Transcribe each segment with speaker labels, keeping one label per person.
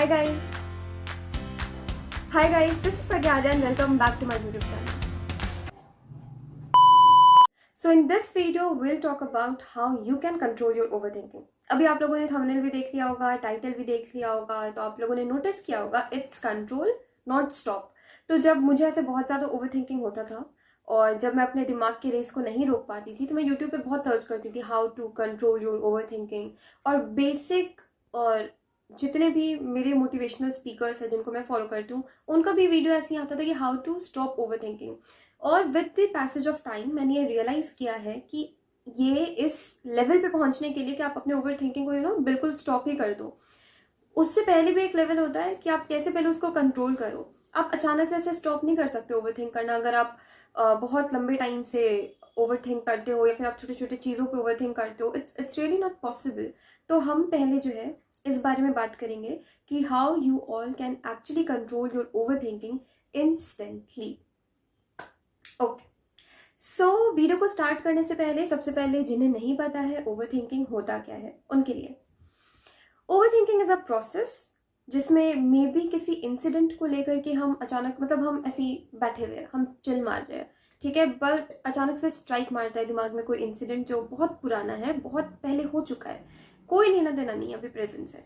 Speaker 1: Hi guys. Hi guys, this is Pragyada and welcome back to my YouTube channel. So in this video we'll talk about how you can control your overthinking. अभी आप लोगों ने thumbnail भी देख लिया होगा, title भी देख लिया होगा, तो आप लोगों ने नोटिस किया होगा इट्स कंट्रोल नॉट स्टॉप. तो जब मुझे ऐसे बहुत ज़्यादा ओवरथिंकिंग होता था और जब मैं अपने दिमाग की रेस को नहीं रोक पाती थी तो मैं यूट्यूब पे बहुत सर्च करती थी how to control your overthinking. और बेसिक और जितने भी मेरे मोटिवेशनल स्पीकर्स हैं जिनको मैं फॉलो करती हूँ उनका भी वीडियो ऐसे ही आता था कि हाउ टू स्टॉप ओवरथिंकिंग. और with the passage of time मैंने ये रियलाइज़ किया है कि ये इस लेवल पे पहुंचने के लिए कि आप अपने ओवर थिंकिंग को बिल्कुल स्टॉप ही कर दो, उससे पहले भी एक लेवल होता है कि आप कैसे पहले उसको कंट्रोल करो. आप अचानक से ऐसे स्टॉप नहीं कर सकते ओवर थिंक करना. अगर आप बहुत लंबे टाइम से ओवर थिंक करते हो या फिर आप छोटे छोटे चीज़ों पे ओवर थिंक करते हो, इट्स रियली नॉट पॉसिबल. तो हम पहले जो है इस बारे में बात करेंगे कि how you all can actually control your over thinking instantly. Okay, so video को स्टार्ट करने से पहले सबसे पहले जिन्हें नहीं पता है ओवर थिंकिंग होता क्या है उनके लिए, over thinking is a process जिसमें मे बी किसी इंसिडेंट को लेकर के हम अचानक हम ऐसे ही बैठे हुए हैं, हम चिल मार रहे हैं, ठीक है, बट अचानक से स्ट्राइक मारता है दिमाग में कोई इंसिडेंट जो बहुत पुराना है, बहुत पहले हो चुका है, कोई लेना देना नहीं अभी प्रेजेंट से.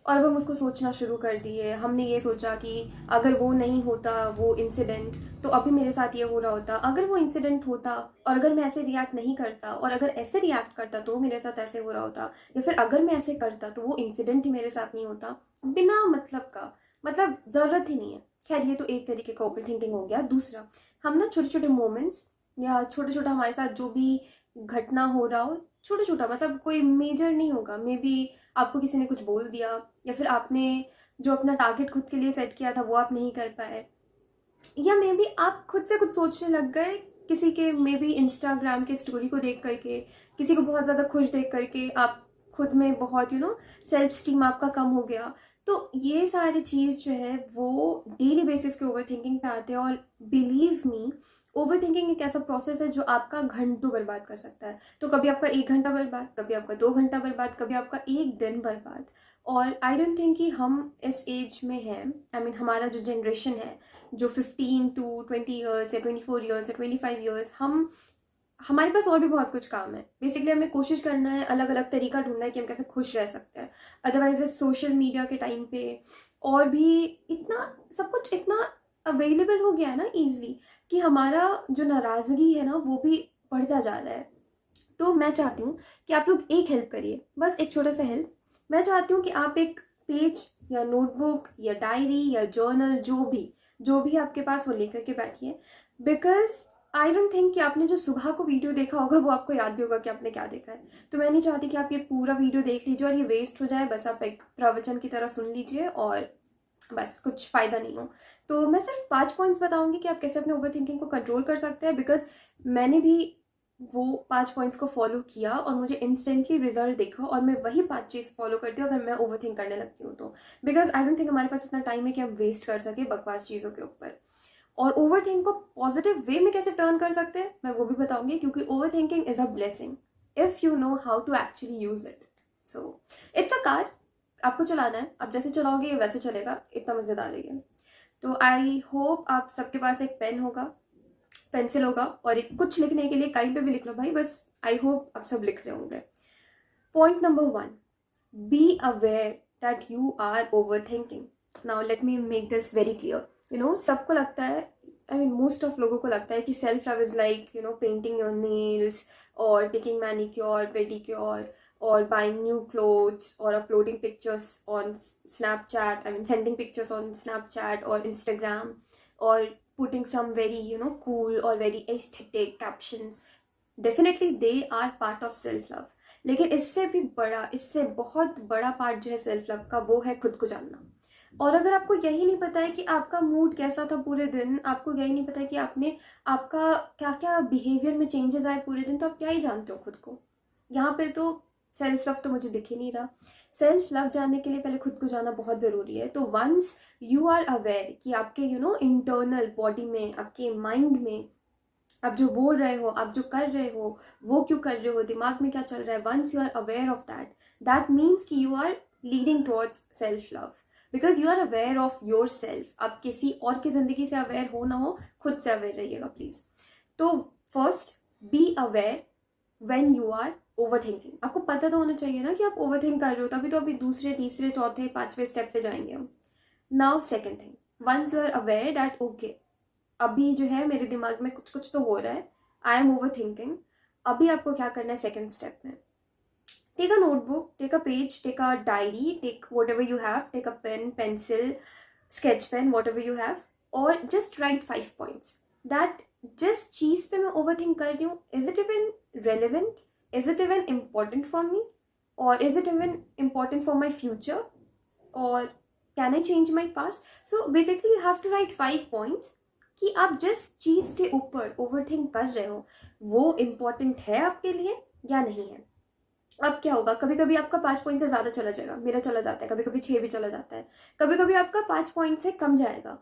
Speaker 1: और अब हम उसको सोचना शुरू कर दिए. हमने ये सोचा कि अगर वो नहीं होता वो इंसिडेंट तो अभी मेरे साथ ये हो रहा होता, अगर वो इंसिडेंट होता और अगर मैं ऐसे रिएक्ट नहीं करता और अगर ऐसे रिएक्ट करता तो मेरे साथ ऐसे हो रहा होता, या फिर अगर मैं ऐसे करता तो वो इंसिडेंट ही मेरे साथ नहीं होता. बिना मतलब का, मतलब ज़रूरत ही नहीं है. खैर ये तो एक तरीके का ओवर थिंकिंग हो गया. दूसरा, हम ना छोटे छोटे मोमेंट्स या छोटे छोटा हमारे साथ जो भी घटना हो रहा हो, छोटा छोटा मतलब कोई मेजर नहीं होगा, मे बी आपको किसी ने कुछ बोल दिया या फिर आपने जो अपना टारगेट खुद के लिए सेट किया था वो आप नहीं कर पाए, या मे बी आप खुद से कुछ सोचने लग गए किसी के मे बी इंस्टाग्राम के स्टोरी को देख करके, किसी को बहुत ज़्यादा खुश देख करके आप खुद में बहुत सेल्फ स्टीम आपका कम हो गया. तो ये सारी चीज़ जो है वो डेली बेसिस के ओवर थिंकिंग पे आते हैं. और बिलीव मी, ओवर थिंकिंग एक ऐसा प्रोसेस है जो आपका घंटों बर्बाद कर सकता है. तो कभी आपका 1 घंटा बर्बाद, कभी आपका 2 घंटा बर्बाद, कभी आपका 1 दिन बर्बाद. और आई डोंट थिंक कि हम इस एज में हैं, आई मीन हमारा जो जनरेशन है जो 15 to 20 ईयर्स या 24 ईयर्स या 25 ईयर्स, हमारे पास और भी बहुत कुछ काम है. बेसिकली हमें कोशिश करना है, अलग अलग तरीका ढूंढना है कि हम कैसे खुश रह सकते हैं. अदरवाइज सोशल मीडिया के टाइम पे और भी इतना सब कुछ इतना अवेलेबल हो गया है ना ईजिली, कि हमारा जो नाराज़गी है ना वो भी बढ़ता जा रहा है. तो मैं चाहती हूँ कि आप लोग एक हेल्प करिए, बस एक छोटा सा हेल्प. मैं चाहती हूँ कि आप एक पेज या नोटबुक या डायरी या जर्नल जो भी आपके पास वो लेकर के बैठिए. बिकॉज आई डोंट थिंक कि आपने जो सुबह को वीडियो देखा होगा वो आपको याद भी होगा कि आपने क्या देखा है. तो मैं नहीं चाहती कि आप ये पूरा वीडियो देख लीजिए और ये वेस्ट हो जाए, बस आप एक प्रवचन की तरह सुन लीजिए और बस कुछ फ़ायदा नहीं हो. तो मैं सिर्फ 5 पॉइंट्स बताऊंगी कि आप कैसे अपने ओवर थिंकिंग को कंट्रोल कर सकते हैं. बिकॉज मैंने भी वो 5 पॉइंट्स को फॉलो किया और मुझे इंस्टेंटली रिजल्ट देखा और मैं वही 5 चीज़ फॉलो करती हूँ अगर मैं ओवर थिंक करने लगती हूँ तो. बिकॉज आई डोंट थिंक हमारे पास इतना टाइम है कि हम वेस्ट कर सके बकवास चीज़ों के ऊपर. और ओवर थिंक को पॉजिटिव वे में कैसे टर्न कर सकते हैं मैं वो भी बताऊंगी, क्योंकि overthinking is a blessing if you know how to actually use it. So it's a car, आपको चलाना है, आप जैसे चलाओगे ये वैसे चलेगा, इतना मज़ेदार है ये. तो आई होप आप सबके पास एक पेन होगा, पेंसिल होगा और एक कुछ लिखने के लिए कहीं पे भी लिख लो भाई, बस आई होप आप सब लिख रहे होंगे. Point number 1, be aware that you are overthinking. Now let me make this very clear. सबको लगता है, आई मीन मोस्ट ऑफ लोगों को लगता है कि self love is like painting your nails और taking manicure pedicure or buying new clothes or uploading pictures on Snapchat, I mean sending pictures on Snapchat or Instagram, or putting some very cool or very aesthetic captions. Definitely they are part of self love. लेकिन इससे बहुत बड़ा part जो है self love का वो है खुद को जानना. और अगर आपको यही नहीं पता है कि आपका मूड कैसा था पूरे दिन, आपको यही नहीं पता है कि आपका क्या क्या बिहेवियर में चेंजेस आए पूरे दिन, तो आप क्या ही जानते हो खुद को. यहाँ पे तो सेल्फ लव तो मुझे दिख ही नहीं रहा. सेल्फ लव जानने के लिए पहले खुद को जानना बहुत ज़रूरी है. तो वंस यू आर अवेयर कि आपके इंटरनल बॉडी में, आपके माइंड में आप जो बोल रहे हो, आप जो कर रहे हो, वो क्यों कर रहे हो, दिमाग में क्या चल रहा है, once you are aware of that means कि you are leading towards self love. Because you are aware of yourself. आप किसी और की ज़िंदगी से अवेयर हो ना हो, खुद से अवेयर रहिएगा प्लीज़. तो first, be aware when you are overthinking. आपको पता तो होना चाहिए ना कि आप ओवर थिंक कर रहे हो, तभी तो अभी दूसरे तीसरे चौथे पांचवें स्टेप पे जाएंगे हम. Now second thing, once you are aware that okay अभी जो है मेरे दिमाग में कुछ कुछ तो हो रहा है, आई एम ओवर थिंकिंग, अभी आपको क्या करना है सेकेंड स्टेप में? Take a notebook, take a page, take a diary, take whatever you have, take a pen, pencil, sketch pen, whatever you have, और जस्ट राइट 5 पॉइंट्स दैट जिस चीज़ पे मैं ओवर थिंक कर रही हूँ, is it even relevant, is it even important for me, और is it even important for my future, और can I change my past. So basically you have to write 5 points कि आप जिस चीज़ के ऊपर ओवर थिंक कर रहे हो वो इम्पॉर्टेंट है आपके लिए या नहीं है. अब क्या होगा, कभी कभी आपका 5 पॉइंट से ज़्यादा चला जाएगा, मेरा चला जाता है, कभी कभी 6 भी चला जाता है, कभी कभी आपका 5 पॉइंट से कम जाएगा.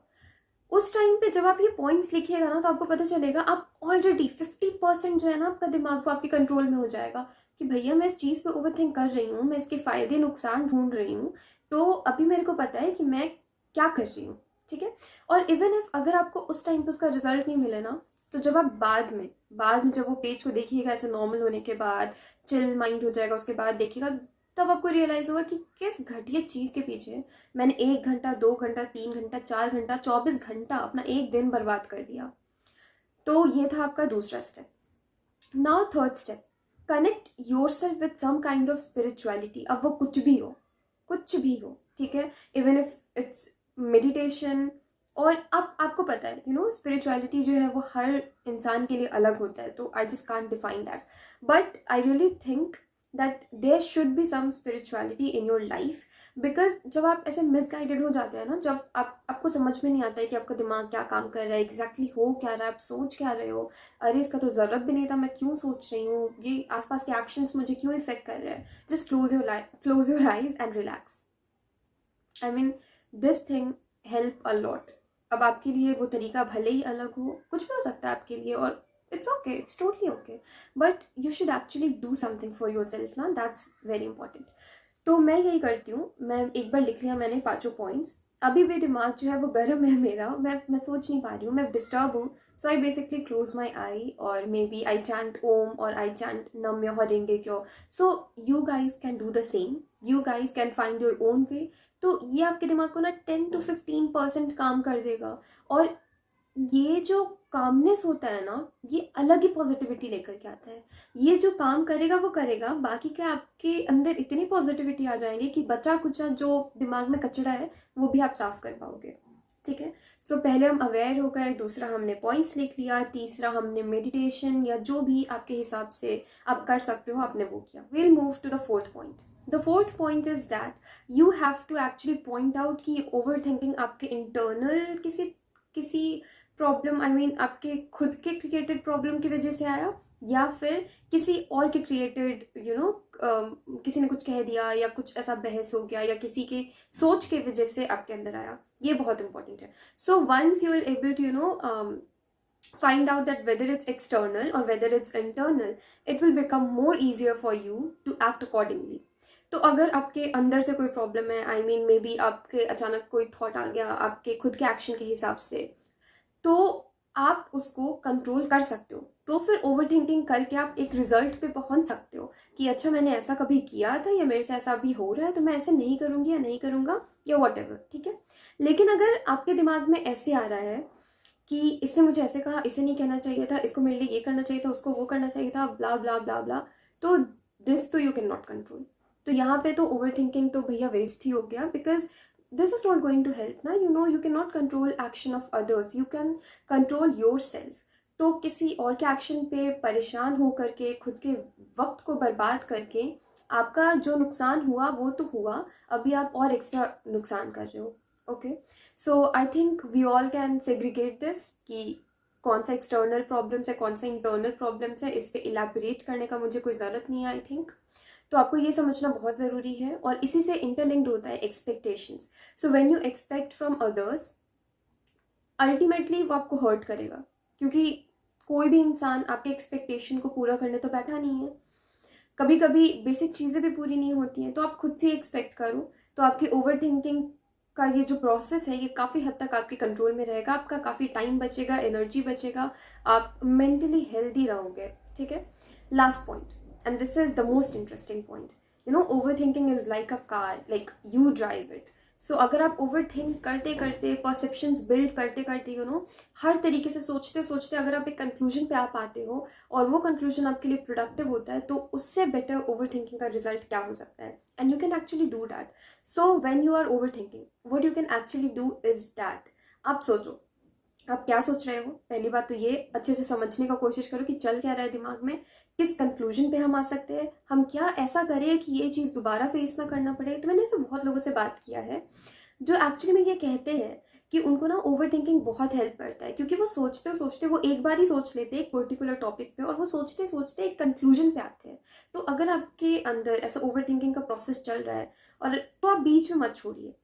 Speaker 1: उस टाइम पे जब आप ये पॉइंट्स लिखिएगा ना, तो आपको पता चलेगा आप ऑलरेडी 50% जो है ना आपका दिमाग को आपके कंट्रोल में हो जाएगा कि भैया मैं इस चीज़ पे ओवर थिंक कर रही हूँ, मैं इसके फ़ायदे नुकसान ढूंढ रही हूँ, तो अभी मेरे को पता है कि मैं क्या कर रही हूँ. ठीक है. और इवन इफ अगर आपको उस टाइम पे उसका रिजल्ट नहीं मिले ना, तो जब आप बाद में जब वो पेज को देखिएगा ऐसे नॉर्मल होने के बाद, चिल माइंड हो जाएगा, उसके बाद देखिएगा, तब आपको रियलाइज़ होगा कि किस घटिया चीज़ के पीछे मैंने 1 घंटा, 2 घंटा, 3 घंटा, 4 घंटा, 24 घंटा अपना एक दिन बर्बाद कर दिया. तो ये था आपका दूसरा step. Now third step, connect yourself with some kind of spirituality. अब वो कुछ भी हो, ठीक है. इवन इफ इट्स मेडिटेशन, और अब आपको पता है स्पिरिचुअलिटी जो है वो हर इंसान के लिए अलग होता है, तो I just can't define that, but I really think that there should be some spirituality in your life. Because जब आप ऐसे मिसगाइडेड हो जाते हैं ना, जब आपको समझ में नहीं आता है कि आपका दिमाग क्या काम कर रहा है, एग्जैक्टली हो क्या रहा है, आप सोच क्या रहे हो, अरे इसका तो ज़रूरत भी नहीं था, मैं क्यों सोच रही हूँ, ये आसपास के एक्शंस मुझे क्यों इफेक्ट कर रहे हैं. Just close your eyes and relax. I mean this thing help a lot. अब आपके लिए वो तरीका भले ही अलग हो, कुछ भी हो सकता है आपके लिए, और it's okay, it's totally okay, but you should actually do something for your self ना, दैट्स वेरी इंपॉर्टेंट. तो मैं यही करती हूँ, मैं एक बार लिख लिया मैंने 5 पॉइंट्स, अभी भी दिमाग जो है वो गर्म है मेरा, मैं सोच नहीं पा रही हूँ, मैं डिस्टर्ब हूँ, सो आई बेसिकली क्लोज माई आई, और मे बी आई चैंट ओम, और आई चैंट नम्य हरिंगे क्यों. So you guys can do the same, you guys can find your own way. तो ये आपके दिमाग को ना 10 to 15% काम कर देगा, और ये जो कामनेस होता है ना, ये अलग ही पॉजिटिविटी लेकर के आता है. ये जो काम करेगा वो करेगा, बाकी क्या आपके अंदर इतनी पॉजिटिविटी आ जाएंगे कि बचा कुचा जो दिमाग में कचरा है वो भी आप साफ कर पाओगे. ठीक है. सो पहले हम अवेयर हो गए, दूसरा हमने पॉइंट्स लिख लिया, तीसरा हमने मेडिटेशन या जो भी आपके हिसाब से आप कर सकते हो आपने वो किया. Will move to the fourth point. The fourth point is that you have to actually point out कि ओवर थिंकिंग आपके इंटरनल किसी प्रॉब्लम, आई मीन आपके खुद के क्रिएटेड प्रॉब्लम की वजह से आया, या फिर किसी और के क्रिएटेड किसी ने कुछ कह दिया, या कुछ ऐसा बहस हो गया, या किसी के सोच के वजह से आपके अंदर आया. ये बहुत इंपॉर्टेंट है. So once you are able to find out that whether it's external or whether it's internal, it will become more easier for you to act accordingly. तो अगर आपके अंदर से कोई प्रॉब्लम है, आई मीन मे बी आपके अचानक कोई थॉट आ गया आपके खुद के एक्शन के हिसाब से, तो आप उसको कंट्रोल कर सकते हो. तो फिर ओवर थिंकिंग करके आप एक रिजल्ट पे पहुंच सकते हो कि अच्छा मैंने ऐसा कभी किया था, या मेरे से ऐसा अभी हो रहा है, तो मैं ऐसे नहीं करूँगी या नहीं करूँगा, या वॉट एवर. ठीक है. लेकिन अगर आपके दिमाग में ऐसे आ रहा है कि इससे मुझे ऐसे कहा, इसे नहीं कहना चाहिए था, इसको मेरे लिए ये करना चाहिए था, उसको वो करना चाहिए था, ब्ला ब्ला ब्ला ब्ला, तो दिस तो यू कैन नॉट कंट्रोल. तो यहाँ पे तो ओवर थिंकिंग तो भैया वेस्ट ही हो गया, because this is not going to help ना. You cannot control action of others, you can control yourself. तो किसी और के एक्शन पे परेशान हो करके खुद के वक्त को बर्बाद करके आपका जो नुकसान हुआ वो तो हुआ, अभी आप और एक्स्ट्रा नुकसान कर रहे हो. Okay. So I think we all can segregate this कि कौन सा एक्सटर्नल प्रॉब्लम्स है, कौन सा इंटरनल प्रॉब्लम्स है, इस पर इलेबोरेट करने का मुझे कोई ज़रूरत नहीं है. आई थिंक तो आपको ये समझना बहुत ज़रूरी है, और इसी से इंटरलिंक्ड होता है expectations. So when you expect from others, ultimately वो आपको हर्ट करेगा, क्योंकि कोई भी इंसान आपके एक्सपेक्टेशन को पूरा करने तो बैठा नहीं है. कभी कभी बेसिक चीज़ें भी पूरी नहीं होती हैं, तो आप खुद से एक्सपेक्ट करो, तो आपकी ओवर थिंकिंग का ये जो प्रोसेस है ये काफ़ी हद तक आपके कंट्रोल में रहेगा, आपका काफ़ी टाइम बचेगा, एनर्जी बचेगा, आप मेंटली हेल्दी रहोगे, ठीक है। Last point, and this is the most interesting point, you know overthinking is like a car, like you drive it. So अगर आप ओवर थिंक करते करते, परसेप्शंस बिल्ड करते करते, यू नो हर तरीके से सोचते सोचते अगर आप एक कंक्लूजन पे आ पाते हो और वो कंक्लूजन आपके लिए प्रोडक्टिव होता है, तो उससे बेटर ओवर थिंकिंग का रिजल्ट क्या हो सकता है। And you can actually do that. So when you are overthinking, what you can actually do is that, आप सोचो आप क्या सोच रहे हो। पहली बात तो ये अच्छे से समझने का कोशिश करो कि चल क्या रहा है दिमाग में, किस कंक्लूजन पे हम आ सकते हैं, हम क्या ऐसा करें कि ये चीज़ दोबारा फेस ना करना पड़े। तो मैंने ऐसे बहुत लोगों से बात किया है जो एक्चुअली में ये कहते हैं कि उनको ना ओवर थिंकिंग बहुत हेल्प करता है, क्योंकि वो सोचते सोचते वो एक बार ही सोच लेते हैं एक पर्टिकुलर टॉपिक पे और वो सोचते सोचते एक कंक्लूजन पे आते हैं। तो अगर आपके अंदर ऐसा ओवर थिंकिंग का प्रोसेस चल रहा है और तो आप बीच में मत छोड़िए,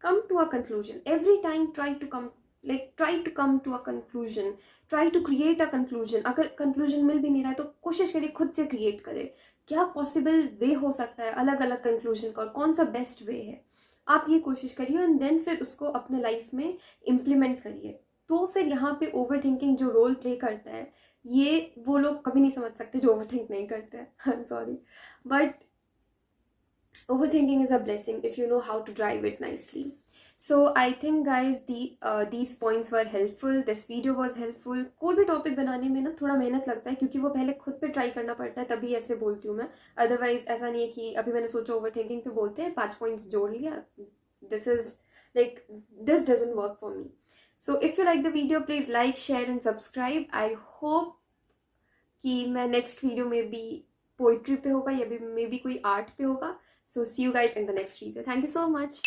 Speaker 1: come to a conclusion every time, try to come to a conclusion, try to create a conclusion। अगर conclusion मिल भी नहीं रहा है तो कोशिश करिए खुद से क्रिएट करें, क्या पॉसिबल वे हो सकता है अलग अलग कंक्लूजन का और कौन सा बेस्ट वे है। आप ये कोशिश करिए एंड देन फिर उसको अपने लाइफ में इम्प्लीमेंट करिए। तो फिर यहाँ पे ओवर थिंकिंग जो रोल प्ले करता है ये वो लोग कभी नहीं समझ सकते जो ओवर थिंक नहीं करते हैं, I am sorry, but overthinking is a blessing if you know how to drive it nicely. So I think guys these points were helpful, this video was helpful। कोई भी टॉपिक बनाने में ना थोड़ा मेहनत लगता है क्योंकि वो पहले खुद पे ट्राई करना पड़ता है, तभी ऐसे बोलती हूँ मैं। अदरवाइज ऐसा नहीं है कि अभी मैंने सोचा ओवर थिंकिंग पे बोलते हैं 5 पॉइंट्स जोड़ लिया, this is like this doesn't work for me. So if you like the video please like share and subscribe. I hope कि मैं नेक्स्ट वीडियो में भी पोइट्री पे होगा या मे बी कोई आर्ट पे होगा। So see you guys in the next video. Thank you so much.